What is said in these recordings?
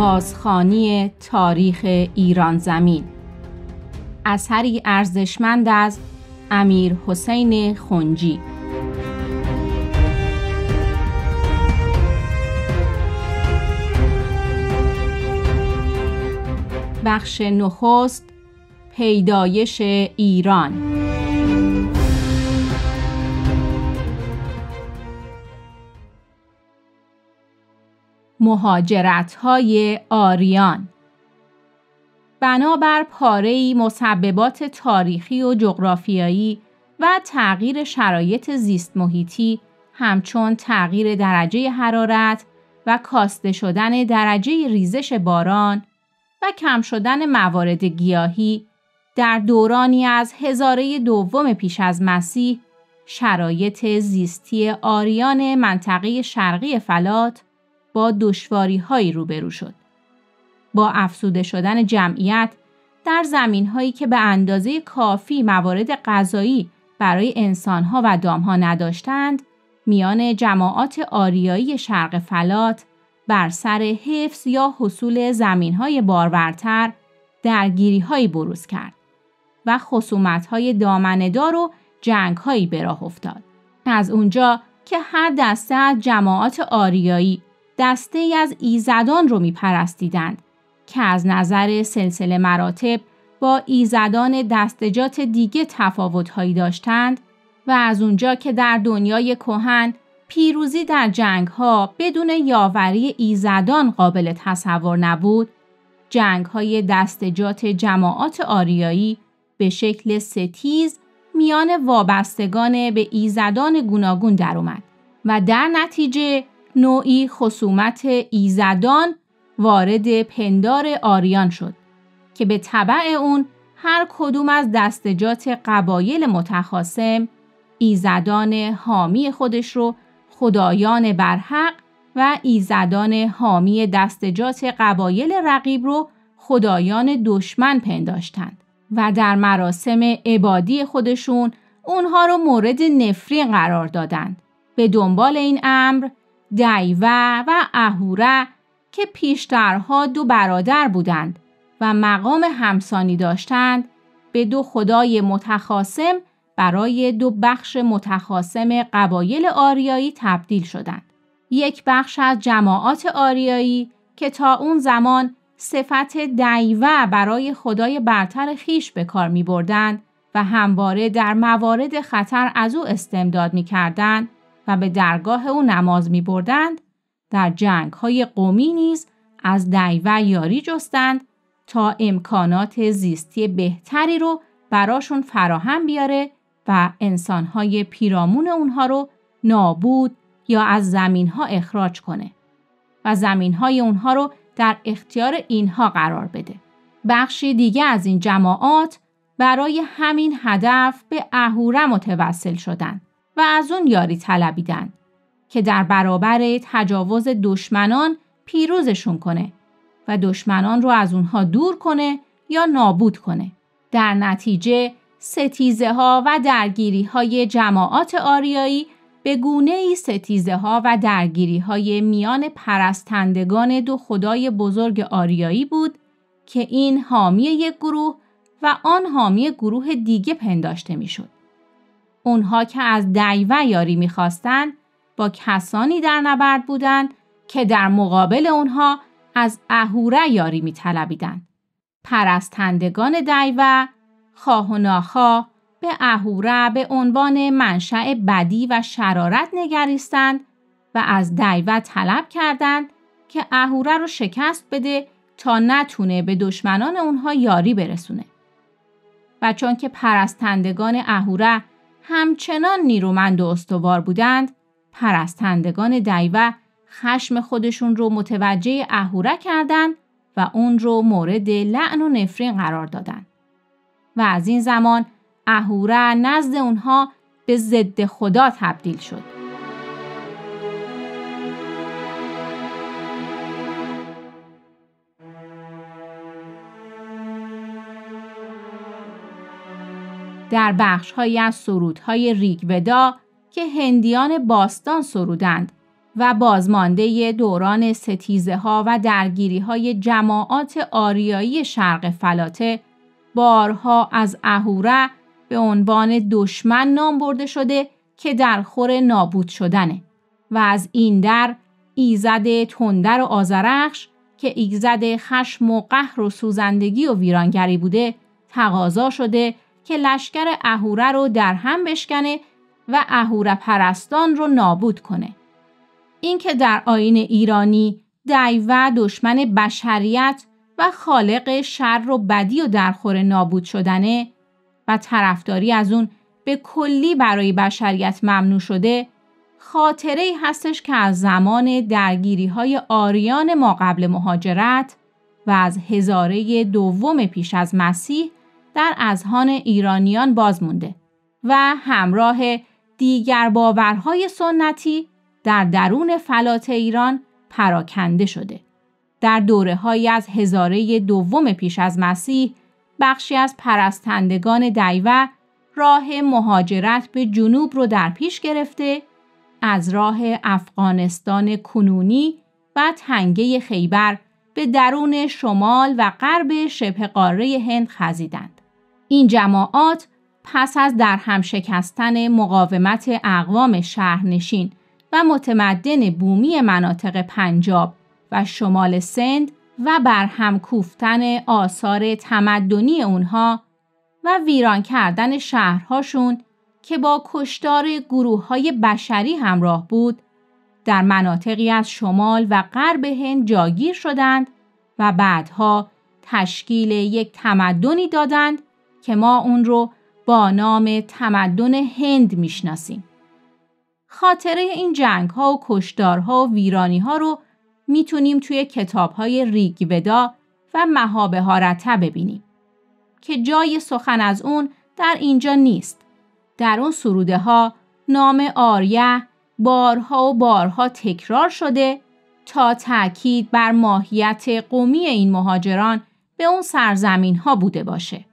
بازخوانی تاریخ ایران زمین، اثری ارزشمند از امیرحسین خنجی. بخش نخست، پیدایش ایران. مهاجرت‌های آریان. بنابر پاره‌ای مسببات تاریخی و جغرافیایی و تغییر شرایط زیست محیطی، همچون تغییر درجه حرارت و کاسته شدن درجه ریزش باران و کم شدن موارد گیاهی، در دورانی از هزاره دوم پیش از مسیح شرایط زیستی آریان منطقه شرقی فلات با دشواری‌هایی روبرو شد. با افزوده شدن جمعیت در زمین‌هایی که به اندازه کافی موارد غذایی برای انسان‌ها و دام‌ها نداشتند، میان جماعات آریایی شرق فلات بر سر حفظ یا حصول زمین‌های بارورتر درگیری‌هایی بروز کرد و خصومت‌های دامنه‌دار و جنگ‌هایی به راه افتاد. از اونجا که هر دسته از جماعات آریایی دسته‌ای از ایزدان رو می‌پرستیدند که از نظر سلسله مراتب با ایزدان دستجات دیگه تفاوت‌هایی داشتند و از اونجا که در دنیای کهن پیروزی در جنگ‌ها بدون یاوری ایزدان قابل تصور نبود، جنگ‌های دستجات جماعات آریایی به شکل ستیز میان وابستگان به ایزدان گوناگون در اومد و در نتیجه نوعی خصومت ایزدان وارد پندار آریان شد که به تبع اون هر کدوم از دستجات قبایل متخاصم ایزدان حامی خودش رو خدایان برحق و ایزدان حامی دستجات قبایل رقیب رو خدایان دشمن پنداشتند و در مراسم عبادی خودشون اونها رو مورد نفرین قرار دادند. به دنبال این امر دیوه و اهوره که پیشترها دو برادر بودند و مقام همسانی داشتند، به دو خدای متخاصم برای دو بخش متخاصم قبایل آریایی تبدیل شدند. یک بخش از جماعات آریایی که تا اون زمان صفت دیوه برای خدای برتر خیش به کار می بردند و همواره در موارد خطر از او استمداد می کردند و به درگاه او نماز می بردند، در جنگ‌های قومی نیز از دیوه یاری جستند تا امکانات زیستی بهتری رو براشون فراهم بیاره و انسان‌های پیرامون اونها رو نابود یا از زمین‌ها اخراج کنه و زمین‌های اونها رو در اختیار اینها قرار بده. بخشی دیگه از این جماعات برای همین هدف به اهوره متوسل شدند و از اون یاری طلبیدند که در برابر تجاوز دشمنان پیروزشون کنه و دشمنان رو از اونها دور کنه یا نابود کنه. در نتیجه ستیزه ها و درگیری های جماعات آریایی به گونه‌ای ستیزه ها و درگیری های میان پرستندگان دو خدای بزرگ آریایی بود که این حامی یک گروه و آن حامی گروه دیگه پنداشته میشد. اونها که از دیوه یاری میخواستند با کسانی در نبرد بودند که در مقابل اونها از اهوره یاری میطلبیدند. پرستندگان دیوه خواه و ناخواه به اهوره به عنوان منشأ بدی و شرارت نگریستند و از دیوه طلب کردند که اهوره رو شکست بده تا نتونه به دشمنان اونها یاری برسونه. و چون که پرستندگان اهوره همچنان نیرومند و استوار بودند، پرستندگان دیوه خشم خودشون رو متوجه اهوره کردند و اون رو مورد لعن و نفرین قرار دادند. و از این زمان اهوره نزد اونها به ضد خدا تبدیل شد. در بخش‌هایی از سرودهای ریگودا که هندیان باستان سرودند و بازمانده دوران ستیزه‌ها و درگیری‌های جماعات آریایی شرق فلاته بارها از اهوره به عنوان دشمن نام برده شده که در خور نابود شدنه و از این در ایزد تندر و آذرخش که ایزد خشم و قهر و سوزندگی و ویرانگری بوده تقاضا شده که لشکر اهوره رو در هم بشکنه و اهوره پرستان رو نابود کنه. این که در آیین ایرانی دیوه دشمن بشریت و خالق شر و بدی و در خور نابود شدنه و طرفداری از اون به کلی برای بشریت ممنوع شده، خاطره‌ای هستش که از زمان درگیری‌های آریان ما قبل مهاجرت و از هزاره دوم پیش از مسیح در اذهان ایرانیان باز مونده و همراه دیگر باورهای سنتی در درون فلات ایران پراکنده شده. در دوره‌هایی از هزاره دوم پیش از مسیح بخشی از پرستندگان دیوه راه مهاجرت به جنوب رو در پیش گرفته، از راه افغانستان کنونی و تنگه خیبر به درون شمال و غرب شبه قاره هند خزیدند. این جماعات پس از در هم شکستن مقاومت اقوام شهرنشین و متمدن بومی مناطق پنجاب و شمال سند و برهم کوفتن آثار تمدنی اونها و ویران کردن شهرهاشون که با کشتار گروه‌های بشری همراه بود، در مناطقی از شمال و غرب هند جاگیر شدند و بعدها تشکیل یک تمدنی دادند که ما اون رو با نام تمدن هند میشناسیم. خاطره این جنگ‌ها و کشتارها و ویرانی‌ها رو میتونیم توی کتاب‌های ریگودا و مهابهارتا ببینیم که جای سخن از اون در اینجا نیست. در اون سروده ها نام آریه بارها و بارها تکرار شده تا تأکید بر ماهیت قومی این مهاجران به اون سرزمین ها بوده باشه.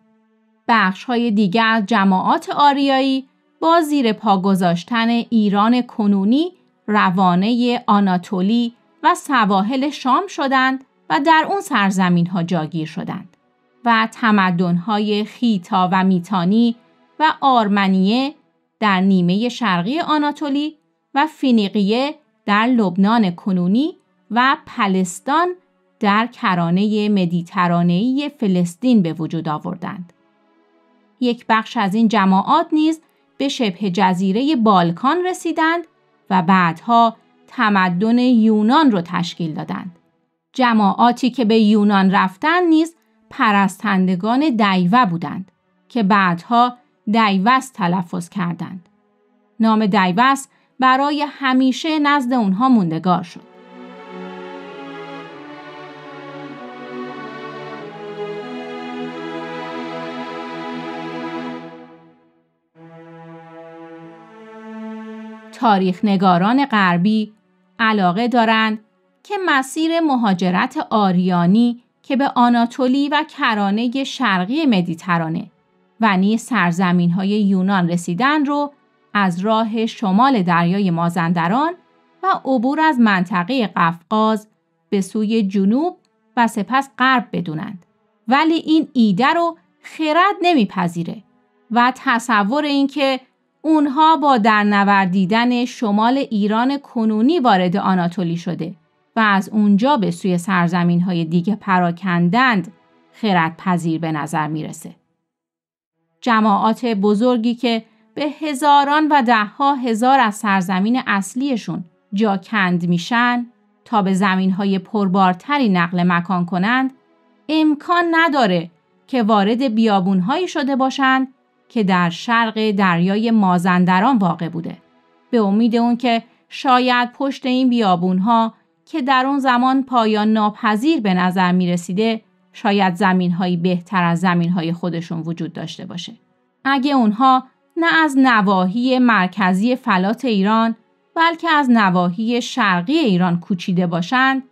بخش های دیگر از جماعات آریایی با زیر پا گذاشتن ایران کنونی روانه آناتولی و سواحل شام شدند و در اون سرزمین ها جاگیر شدند و تمدن های خیتا و میتانی و آرمنیه در نیمه شرقی آناتولی و فینیقیه در لبنان کنونی و پلستان در کرانه مدیترانه‌ای فلسطین به وجود آوردند. یک بخش از این جماعات نیز به شبه جزیره بالکان رسیدند و بعدها تمدن یونان را تشکیل دادند. جماعاتی که به یونان رفتند نیز پرستندگان دیوه بودند که بعدها دیوس تلفظ کردند. نام دیوس برای همیشه نزد اونها موندگار شد. تاریخ‌نگاران غربی علاقه دارند که مسیر مهاجرت آریانی که به آناتولی و کرانه شرقی مدیترانه و نیز سرزمین‌های یونان رسیدن رو از راه شمال دریای مازندران و عبور از منطقه قفقاز به سوی جنوب و سپس غرب بدونند. ولی این ایده رو خرد نمیپذیره و تصور این که اونها با درنوردیدن شمال ایران کنونی وارد آناتولی شده و از اونجا به سوی سرزمین‌های دیگه پراکندند خردپذیر به نظر میرسه. جماعات بزرگی که به هزاران و ده‌ها هزار از سرزمین اصلیشون جا کند میشن تا به زمین‌های پربارتری نقل مکان کنند، امکان نداره که وارد بیابون‌هایی شده باشند که در شرق دریای مازندران واقع بوده. به امید اون که شاید پشت این بیابون‌ها که در اون زمان پایان ناپذیر به نظر می رسیده، شاید زمین‌هایی بهتر از زمین‌های خودشون وجود داشته باشه. اگه اونها نه از نواحی مرکزی فلات ایران بلکه از نواحی شرقی ایران کوچیده باشند،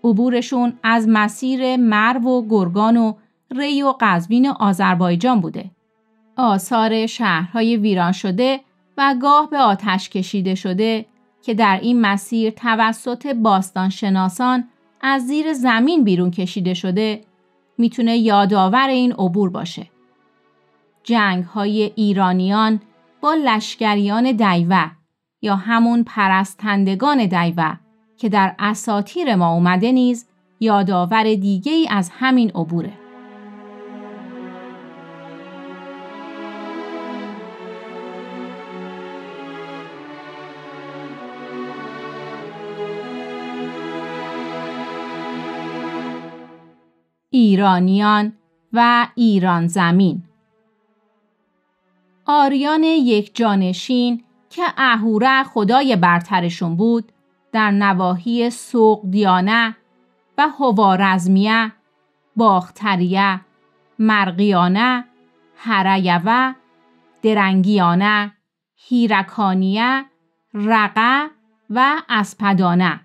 عبورشون از مسیر مرو و گرگان و ری و قزوین و آذربایجان بوده. آثار شهرهای ویران شده و گاه به آتش کشیده شده که در این مسیر توسط باستانشناسان از زیر زمین بیرون کشیده شده میتونه یادآور این عبور باشه. جنگ‌های ایرانیان با لشکریان دیوه یا همون پرستندگان دیوه که در اساطیر ما اومده نیز یادآور دیگه‌ای از همین عبوره. ایرانیان و ایران زمین. آریان یک جانشین که اهوره خدای برترشون بود، در نواحی سوقدیانه و هوارزمیه، باختریه، مرغیانه، هریوه، درنگیانه، هیرکانیه، رقه و اسپدانه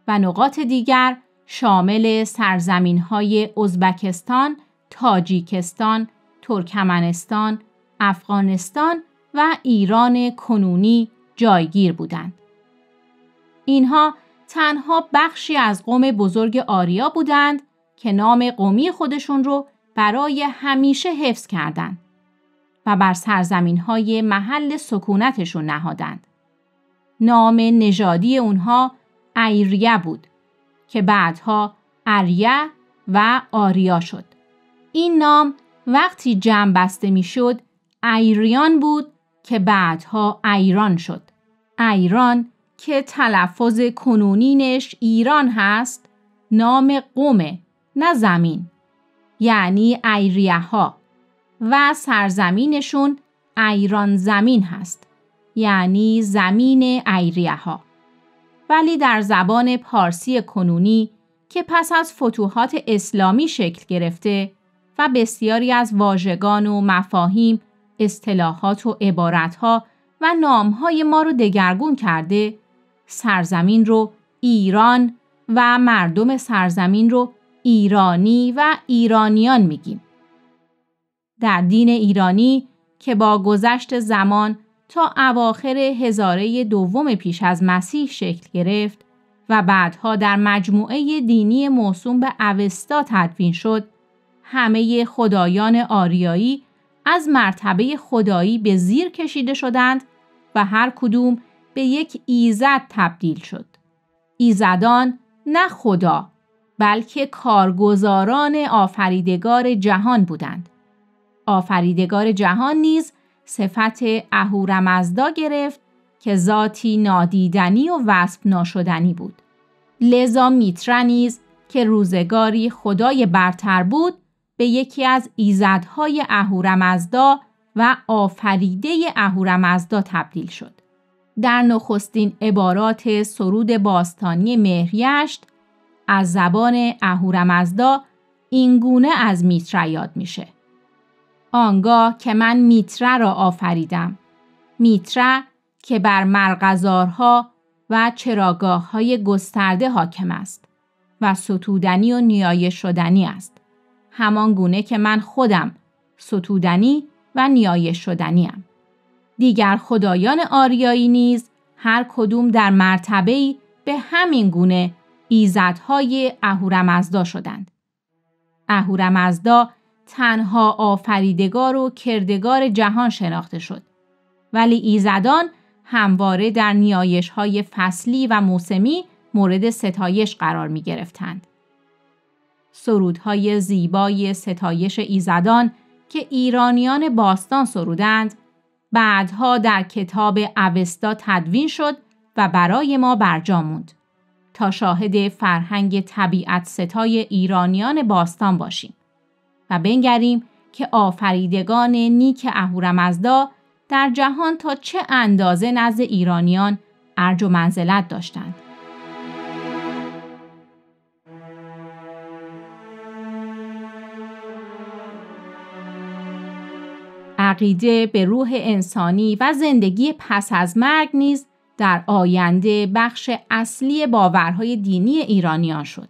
و نقاط دیگر شامل سرزمین‌های ازبکستان، تاجیکستان، ترکمنستان، افغانستان و ایران کنونی جایگیر بودند. اینها تنها بخشی از قوم بزرگ آریا بودند که نام قومی خودشون رو برای همیشه حفظ کردند و بر سرزمین‌های محل سکونتشون نهادند. نام نژادی اونها ایریه بود که بعدها اریه و آریا شد. این نام وقتی جمع بسته می شد ایریان بود که بعدها ایران شد. ایران که تلفظ کنونینش ایران هست نام قومه نه زمین، یعنی ایریه ها، و سرزمینشون ایران زمین هست، یعنی زمین ایریه ها. ولی در زبان پارسی کنونی که پس از فتوحات اسلامی شکل گرفته و بسیاری از واژگان و مفاهیم، اصطلاحات و عبارتها و نامهای ما رو دگرگون کرده، سرزمین رو ایران و مردم سرزمین رو ایرانی و ایرانیان میگیم. در دین ایرانی که با گذشت زمان تا اواخر هزاره دوم پیش از مسیح شکل گرفت و بعدها در مجموعه دینی موسوم به اوستا تدوین شد، همه خدایان آریایی از مرتبه خدایی به زیر کشیده شدند و هر کدوم به یک ایزد تبدیل شد. ایزدان نه خدا، بلکه کارگزاران آفریدگار جهان بودند. آفریدگار جهان نیز صفت اهورامزدا گرفت که ذاتی نادیدنی و وصف ناشدنی بود. لذا میترا نیز که روزگاری خدای برتر بود به یکی از ایزدهای اهورامزدا و آفریده اهورامزدا تبدیل شد. در نخستین عبارات سرود باستانی مهریشت از زبان اهورامزدا این گونه از میترا یاد میشه: آنگاه که من میترا را آفریدم، میترا که بر مرغزارها و چراگاه‌های گسترده حاکم است و ستودنی و نیایش شدنی است، همان گونه که من خودم ستودنی و نیایش شدنیم. دیگر خدایان آریایی نیز هر کدوم در مرتبه‌ای به همین گونه ایزدهای اهورامزدا شدند. اهورامزدا تنها آفریدگار و کردگار جهان شناخته شد، ولی ایزدان همواره در نیایش‌های فصلی و موسمی مورد ستایش قرار می گرفتند. سرودهای زیبای ستایش ایزدان که ایرانیان باستان سرودند، بعدها در کتاب اوستا تدوین شد و برای ما برجا موند تا شاهد فرهنگ طبیعت ستای ایرانیان باستان باشیم و بنگریم که آفریدگان نیک اهورامزدا در جهان تا چه اندازه نزد ایرانیان ارج و منزلت داشتند. عقیده به روح انسانی و زندگی پس از مرگ نیز در آینده بخش اصلی باورهای دینی ایرانیان شد.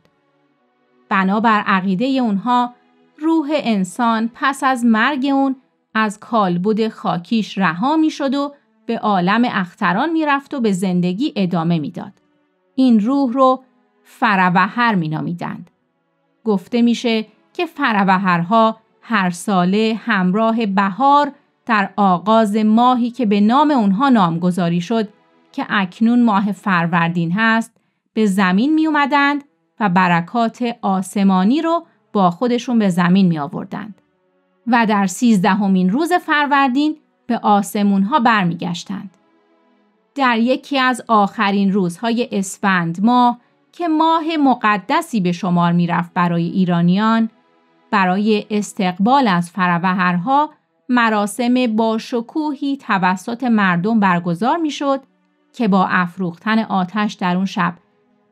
بنابر عقیده اونها روح انسان پس از مرگ اون از کالبد خاکیش رها می شد و به عالم اختران میرفت و به زندگی ادامه میداد. این روح رو فروهر مینامیدند. گفته میشه که فروهرها هر ساله همراه بهار در آغاز ماهی که به نام اونها نامگذاری شد که اکنون ماه فروردین هست به زمین می اومدند و برکات آسمانی رو با خودشون به زمین می آوردند و در 13مین روز فروردین به آسمون ها برمی گشتند. در یکی از آخرین روزهای اسفند ماه که ماه مقدسی به شمار می رفت برای ایرانیان، برای استقبال از فروهرها مراسم با شکوهی توسط مردم برگزار می شد که با افروختن آتش در اون شب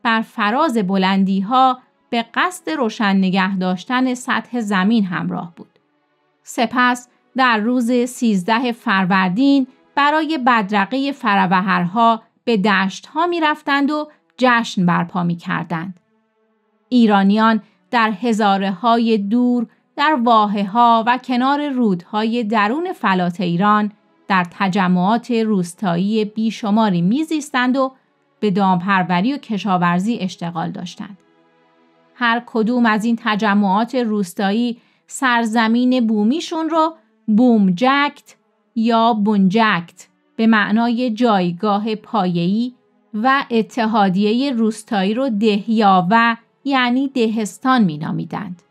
بر فراز بلندی ها به قصد روشن نگه داشتن سطح زمین همراه بود. سپس در روز 13 فروردین برای بدرقه فروهرها به دشت ها می رفتند و جشن برپا می کردند. ایرانیان در هزاره های دور، در واحه ها و کنار رودهای درون فلات ایران در تجمعات روستایی بیشماری میزیستند و به دامپروری و کشاورزی اشتغال داشتند. هر کدوم از این تجمعات روستایی سرزمین بومیشون رو بومجکت یا بنجکت به معنای جایگاه پایه‌ای و اتحادیه روستایی رو دهیاوه یعنی دهستان می نامیدند.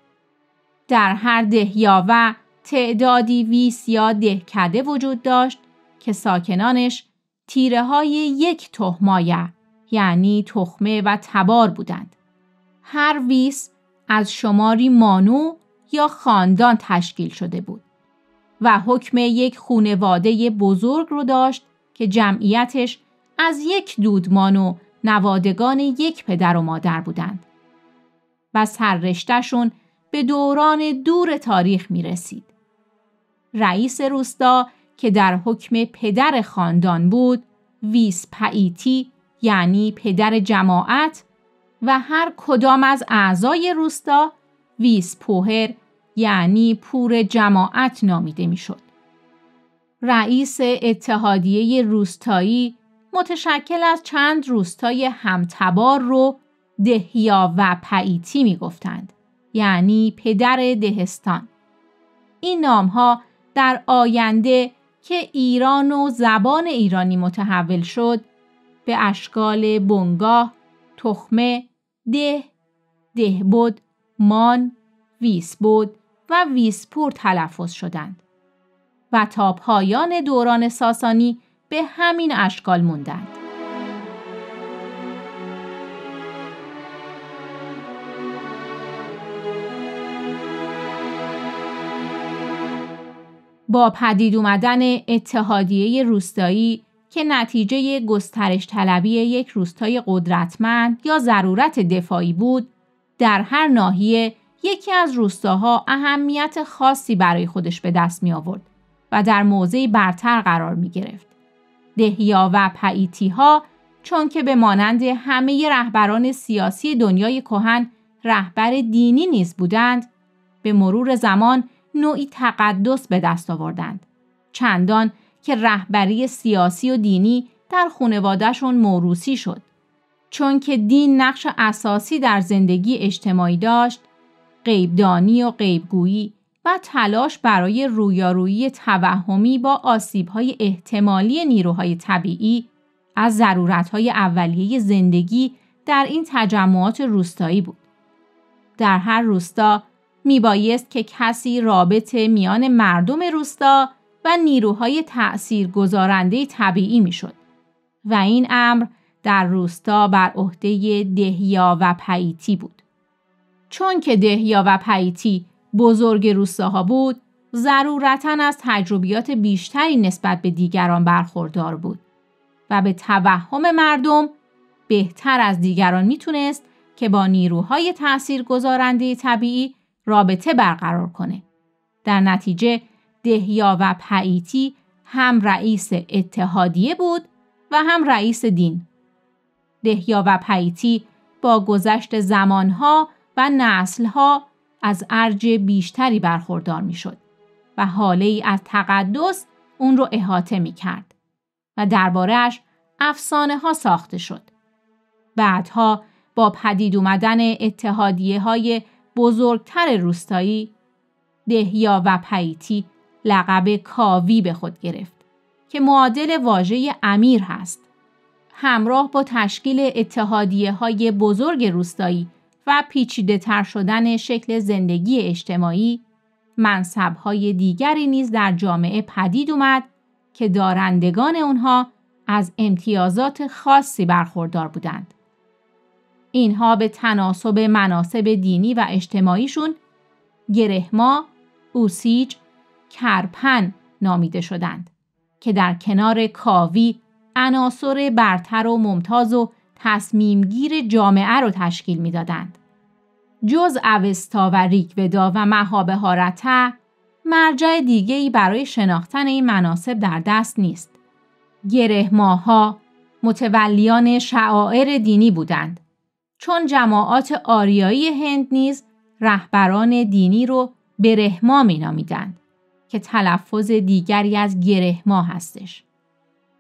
در هر دهیاوه تعدادی ویس یا دهکده وجود داشت که ساکنانش تیره های یک تخمایه یعنی تخمه و تبار بودند. هر ویس از شماری مانو یا خاندان تشکیل شده بود و حکم یک خانواده بزرگ رو داشت که جمعیتش از یک دودمان و نوادگان یک پدر و مادر بودند و سررشته‌شون به دوران دور تاریخ می رسید. رئیس روستا که در حکم پدر خاندان بود، ویس پاییتی یعنی پدر جماعت و هر کدام از اعضای روستا ویس پوهر یعنی پور جماعت نامیده می شد. رئیس اتحادیه روستایی متشکل از چند روستای همتبار رو دهیا و پاییتی می گفتند یعنی پدر دهستان. این نامها در آینده که ایران و زبان ایرانی متحول شد به اشکال بنگاه، تخمه، ده، دهبد، مان، ویسبد و ویسپور تلفظ شدند و تا پایان دوران ساسانی به همین اشکال موندند. با پدید اومدن اتحادیه روستایی که نتیجه گسترش طلبی یک روستای قدرتمند یا ضرورت دفاعی بود، در هر ناحیه یکی از روستاها اهمیت خاصی برای خودش به دست می آورد و در موضعی برتر قرار می گرفت. دهیا و پاییتی ها چون که به مانند همه رهبران سیاسی دنیای کهن رهبر دینی نیز بودند، به مرور زمان نوعی تقدس به دست آوردند. چندان که رهبری سیاسی و دینی در خانواده‌شون موروثی شد. چون که دین نقش اساسی در زندگی اجتماعی داشت، غیبدانی و غیبگویی و تلاش برای رویارویی توهمی با آسیب‌های احتمالی نیروهای طبیعی از ضرورت‌های اولیه زندگی در این تجمعات روستایی بود. در هر روستا میبایست که کسی رابط میان مردم روستا و نیروهای تأثیرگذارنده طبیعی میشد و این امر در روستا بر عهده دهیا و پاییتی بود. چون که دهیا و پاییتی بزرگ روستاها بود، ضرورتاً از تجربیات بیشتری نسبت به دیگران برخوردار بود و به توهم مردم بهتر از دیگران میتونست که با نیروهای تأثیرگذارنده طبیعی رابطه برقرار کنه. در نتیجه دهیا و پاییتی هم رئیس اتحادیه بود و هم رئیس دین. دهیا و پاییتی با گذشت زمانها و نسلها از ارج بیشتری برخوردار می شد و حاله‌ای از تقدس اون رو احاطه می کرد. و درباره‌اش افسانه‌ها ساخته شد. بعدها با پدید اومدن اتحادیه‌های بزرگتر روستایی، دهیا و پیتی لقب کاوی به خود گرفت که معادل واژه امیر هست. همراه با تشکیل اتحادیه‌های بزرگ روستایی و پیچیده‌تر شدن شکل زندگی اجتماعی، منصب‌های دیگری نیز در جامعه پدید اومد که دارندگان اونها از امتیازات خاصی برخوردار بودند. اینها به تناسب مناصب دینی و اجتماعیشون گرهما، اوسیج، کرپن نامیده شدند که در کنار کاوی عناصر برتر و ممتاز و تصمیمگیر جامعه رو تشکیل میدادند. جز اوستا و ریگودا و مهابهارته، مرجع دیگه‌ای برای شناختن این مناصب در دست نیست. گرهماها متولیان شعائر دینی بودند، چون جماعات آریایی هند نیز رهبران دینی رو برهما می‌نامیدند که تلفظ دیگری از گرهما هستش.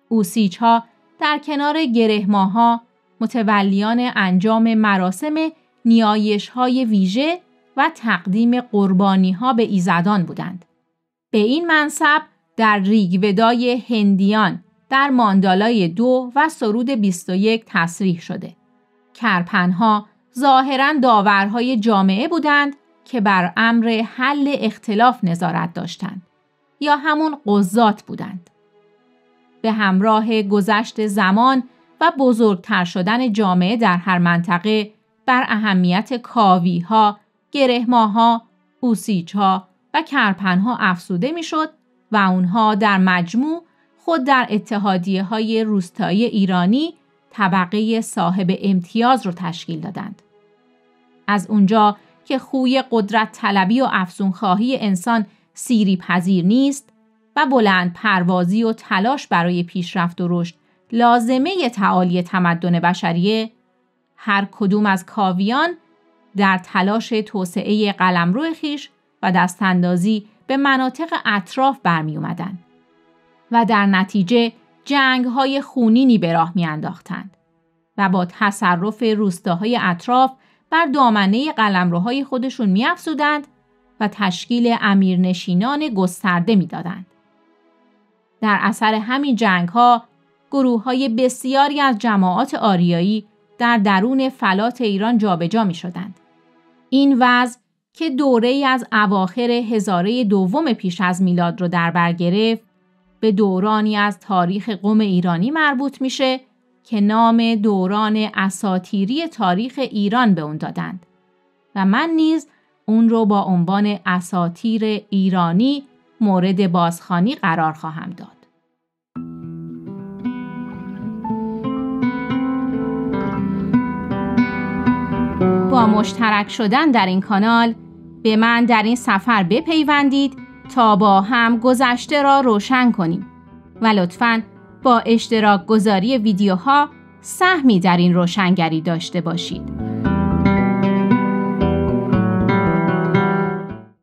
اوسیج‌ها در کنار گرهماها متولیان انجام مراسم نیایش‌های ویژه و تقدیم قربانی‌ها به ایزدان بودند. به این منصب در ریگودای هندیان در ماندالای 2 و سرود 21 تصریح شده. کرپنها ظاهراً داورهای جامعه بودند که بر امر حل اختلاف نظارت داشتند یا همون قضات بودند. به همراه گذشت زمان و بزرگتر شدن جامعه در هر منطقه بر اهمیت کاوی‌ها، گرهماها، اوسیج‌ها و کرپنها افزوده می‌شد و اونها در مجموع خود در اتحادیه‌های روستایی ایرانی طبقه صاحب امتیاز رو تشکیل دادند. از اونجا که خوی قدرت طلبی و افزونخواهی انسان سیری پذیر نیست و بلند پروازی و تلاش برای پیشرفت و رشد لازمه تعالی تمدن بشریه، هر کدوم از کاویان در تلاش توسعه قلمرو خویش و دستاندازی به مناطق اطراف برمی اومدن و در نتیجه جنگ‌های خونینی به راه می‌انداختند و با تصرف روستاهای اطراف بر دامنه قلمروهای خودشون می‌افزودند و تشکیل امیرنشینان گسترده می‌دادند. در اثر همین جنگ‌ها گروه‌های بسیاری از جماعات آریایی در درون فلات ایران جابجا می‌شدند. این وضع که دوره‌ای از اواخر هزاره دوم پیش از میلاد رو در بر گرفت، به دورانی از تاریخ قوم ایرانی مربوط میشه که نام دوران اساطیری تاریخ ایران به اون دادند و من نیز اون رو با عنوان اساطیر ایرانی مورد بازخوانی قرار خواهم داد. با مشترک شدن در این کانال به من در این سفر بپیوندید تا با هم گذشته را روشن کنیم و لطفاً با اشتراک گذاری ویدیوها سهمی در این روشنگری داشته باشید.